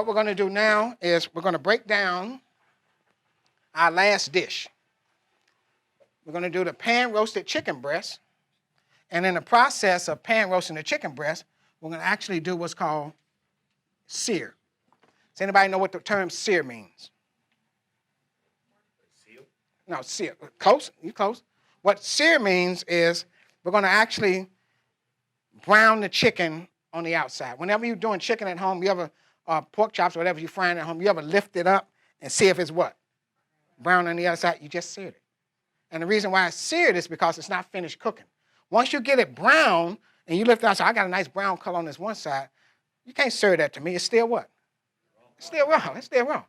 What we're going to do now is we're going to break down our last dish. We're going to do the pan-roasted chicken breast. And in the process of pan-roasting the chicken breast, we're going to actually do what's called sear. Does anybody know what the term sear means? Seal? No, sear. Close? You close. What sear means is we're going to actually brown the chicken on the outside. Whenever you're doing chicken at home, you ever, pork chops or whatever you're frying at home, you ever lift it up and see if it's what? Brown on the other side? You just seared it. And the reason why it's seared is because it's not finished cooking. Once you get it brown and you lift it out, so I got a nice brown color on this one side, you can't serve that to me. It's still what? It's still raw. It's still raw.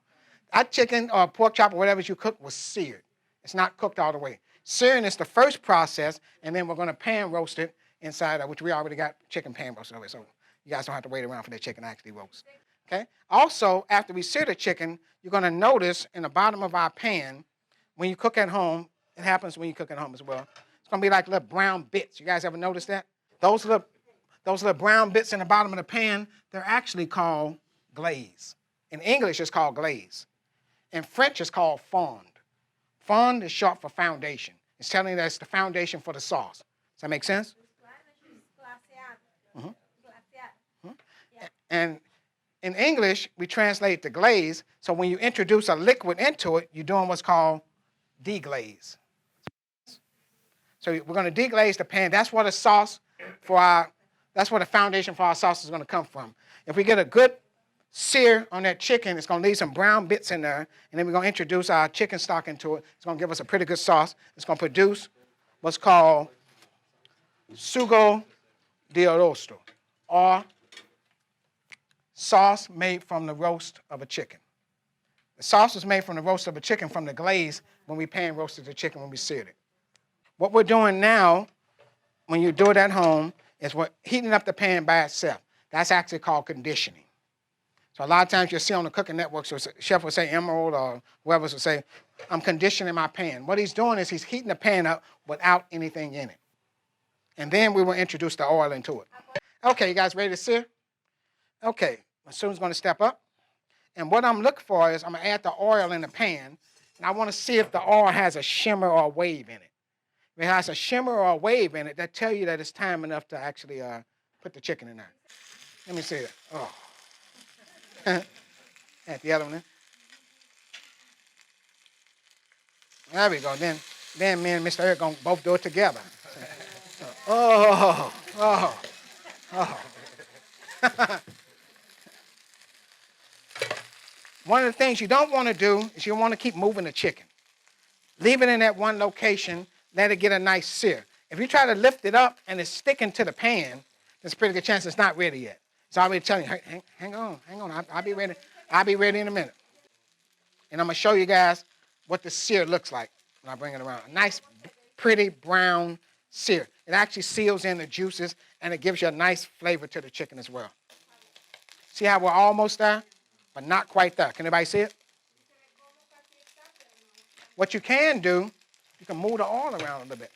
That chicken or pork chop or whatever you cook was seared. It's not cooked all the way. Searing is the first process, and then we're going to pan roast it inside, which we already got chicken pan roasted over. So you guys don't have to wait around for that chicken to actually roast. Okay? Also, after we sear the chicken, you're going to notice in the bottom of our pan, when you cook at home, it happens when you cook at home as well. It's going to be like little brown bits. You guys ever notice that? Those little brown bits in the bottom of the pan, they're actually called glaze. In English, it's called glaze. In French, it's called fond. Fond is short for foundation. It's telling you that it's the foundation for the sauce. Does that make sense? Mm-hmm. Mm-hmm. And in English, we translate the glaze, so when you introduce a liquid into it, you're doing what's called deglaze. So we're going to deglaze the pan. That's where the sauce that's where the foundation for our sauce is going to come from. If we get a good sear on that chicken, it's going to leave some brown bits in there, and then we're going to introduce our chicken stock into it. It's going to give us a pretty good sauce. It's going to produce what's called sugo di arrosto, or sauce made from the roast of a chicken. The sauce was made from the roast of a chicken from the glaze when we pan roasted the chicken when we seared it. What we're doing now, when you do it at home, is we're heating up the pan by itself. That's actually called conditioning. So a lot of times you'll see on the cooking network, so chef will say, Emerald or whoever will say, I'm conditioning my pan. What he's doing is he's heating the pan up without anything in it. And then we will introduce the oil into it. Okay, you guys ready to sear? Okay, my student's going to step up. And what I'm looking for is I'm going to add the oil in the pan, and I want to see if the oil has a shimmer or a wave in it. If it has a shimmer or a wave in it, that tell you that it's time enough to actually put the chicken in there. Let me see it. Oh. At the other one. There we go. Then me and Mr. Eric going to both do it together. Oh. One of the things you don't want to do is you want to keep moving the chicken. Leave it in that one location, let it get a nice sear. If you try to lift it up and it's sticking to the pan, there's a pretty good chance it's not ready yet. So I'll be telling you, hey, hang on. I'll be ready. I'll be ready in a minute. And I'm going to show you guys what the sear looks like when I bring it around. A nice, pretty brown sear. It actually seals in the juices, and it gives you a nice flavor to the chicken as well. See how we're almost there, but not quite there. Can anybody see it? What you can do, you can move the oil around a little bit.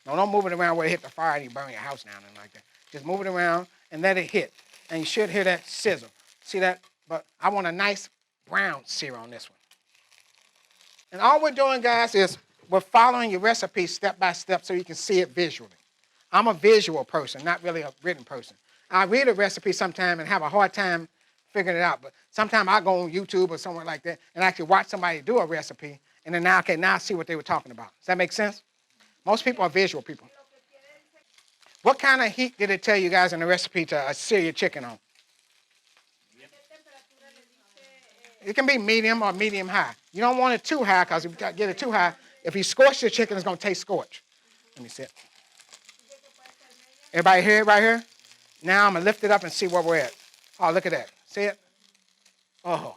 No, don't move it around where it hit the fire and you burn your house down and like that. Just move it around and let it hit. And you should hear that sizzle. See that? But I want a nice brown sear on this one. And all we're doing, guys, is we're following your recipe step by step so you can see it visually. I'm a visual person, not really a written person. I read a recipe sometime and have a hard time figuring it out. But sometimes I go on YouTube or somewhere like that and actually watch somebody do a recipe. And then now I see what they were talking about. Does that make sense? Most people are visual people. What kind of heat did it tell you guys in the recipe to sear your chicken on? It can be medium or medium high. You don't want it too high because if you get it too high, if you scorch the chicken, it's going to taste scorched. Let me see it. Everybody hear it right here? Now I'm going to lift it up and see where we're at. Oh, look at that. See it? Oh,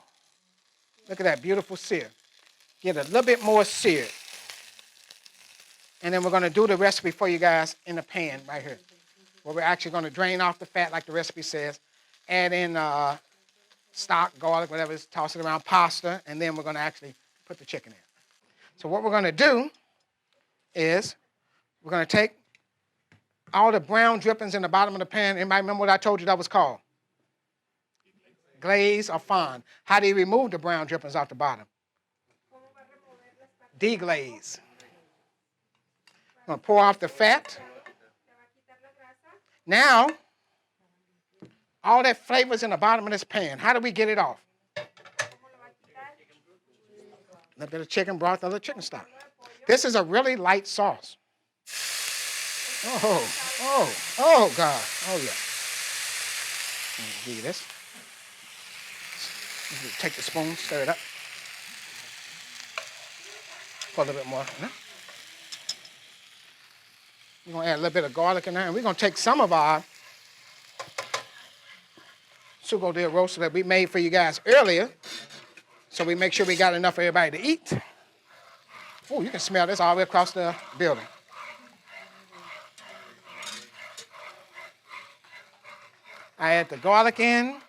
look at that beautiful sear. Get a little bit more seared. And then we're going to do the recipe for you guys in the pan right here, where we're actually going to drain off the fat like the recipe says, add in stock, garlic, whatever, toss it around, pasta, and then we're going to actually put the chicken in. So what we're going to do is we're going to take all the brown drippings in the bottom of the pan. Anybody remember what I told you that was called? glaze, or fond. How do you remove the brown drippings off the bottom? Deglaze. I'm going to pour off the fat. Now, all that flavor's in the bottom of this pan. How do we get it off? A little bit of chicken broth, a little chicken stock. This is a really light sauce. Oh, God. Oh, yeah. Let me give you this. Take the spoon, stir it up. Pour a little bit more. We're going to add a little bit of garlic in there, and we're going to take some of our sugo de roast that we made for you guys earlier, so we make sure we got enough for everybody to eat. Oh, you can smell this all the way across the building. I add the garlic in.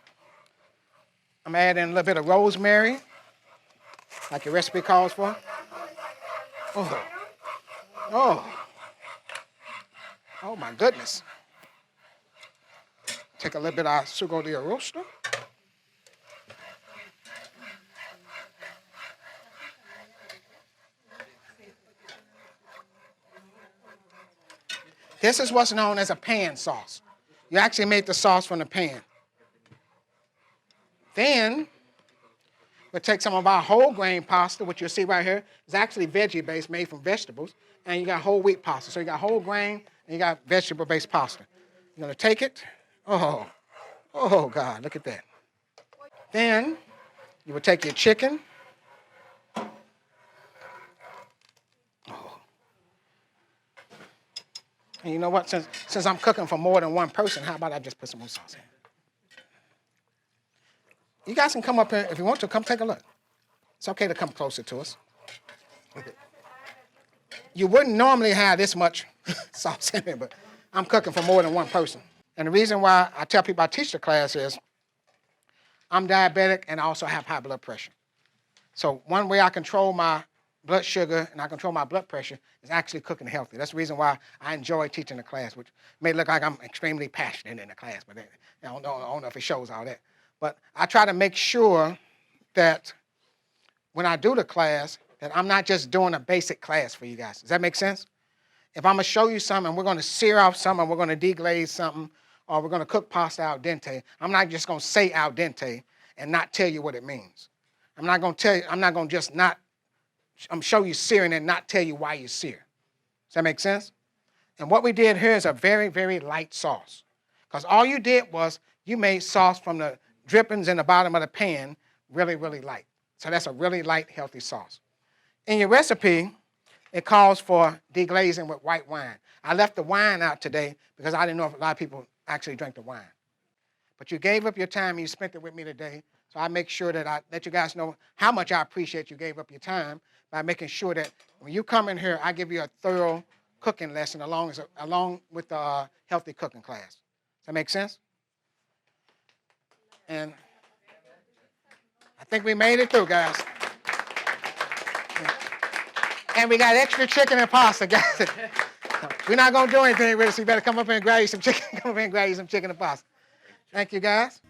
I'm adding a little bit of rosemary, like your recipe calls for. Oh my goodness. Take a little bit of our sugo de rosto. This is what's known as a pan sauce. You actually make the sauce from the pan. Then we'll take some of our whole grain pasta, which you'll see right here. It's actually veggie-based, made from vegetables. And you got whole wheat pasta. So you got whole grain and you got vegetable-based pasta. You're going to take it. Oh, God, look at that. Then you will take your chicken. And you know what? Since I'm cooking for more than one person, how about I just put some more sauce in? You guys can come up here if you want to. Come take a look. It's okay to come closer to us. You wouldn't normally have this much sauce in it, but I'm cooking for more than one person. And the reason why I tell people I teach the class is I'm diabetic and I also have high blood pressure. So one way I control my blood sugar and I control my blood pressure is actually cooking healthy. That's the reason why I enjoy teaching the class, which may look like I'm extremely passionate in the class, but I don't know if it shows all that. But I try to make sure that when I do the class, that I'm not just doing a basic class for you guys. Does that make sense? If I'm going to show you something, and we're going to sear off something, we're going to deglaze something, or we're going to cook pasta al dente, I'm not just going to say al dente and not tell you what it means. I'm not going to tell you, I'm not going to just not, I'm show you searing and not tell you why you sear. Does that make sense? And what we did here is a very, very light sauce. Because all you did was you made sauce from the drippings in the bottom of the pan really, really light. So that's a really light, healthy sauce. In your recipe, it calls for deglazing with white wine. I left the wine out today because I didn't know if a lot of people actually drank the wine. But you gave up your time and you spent it with me today. So I make sure that I let you guys know how much I appreciate you gave up your time by making sure that when you come in here, I give you a thorough cooking lesson along with the healthy cooking class. Does that make sense? And I think we made it through, guys. And we got extra chicken and pasta, guys. We're not going to do anything with it, so you better come up here and grab you some chicken. Come up here and grab you some chicken and pasta. Thank you, guys.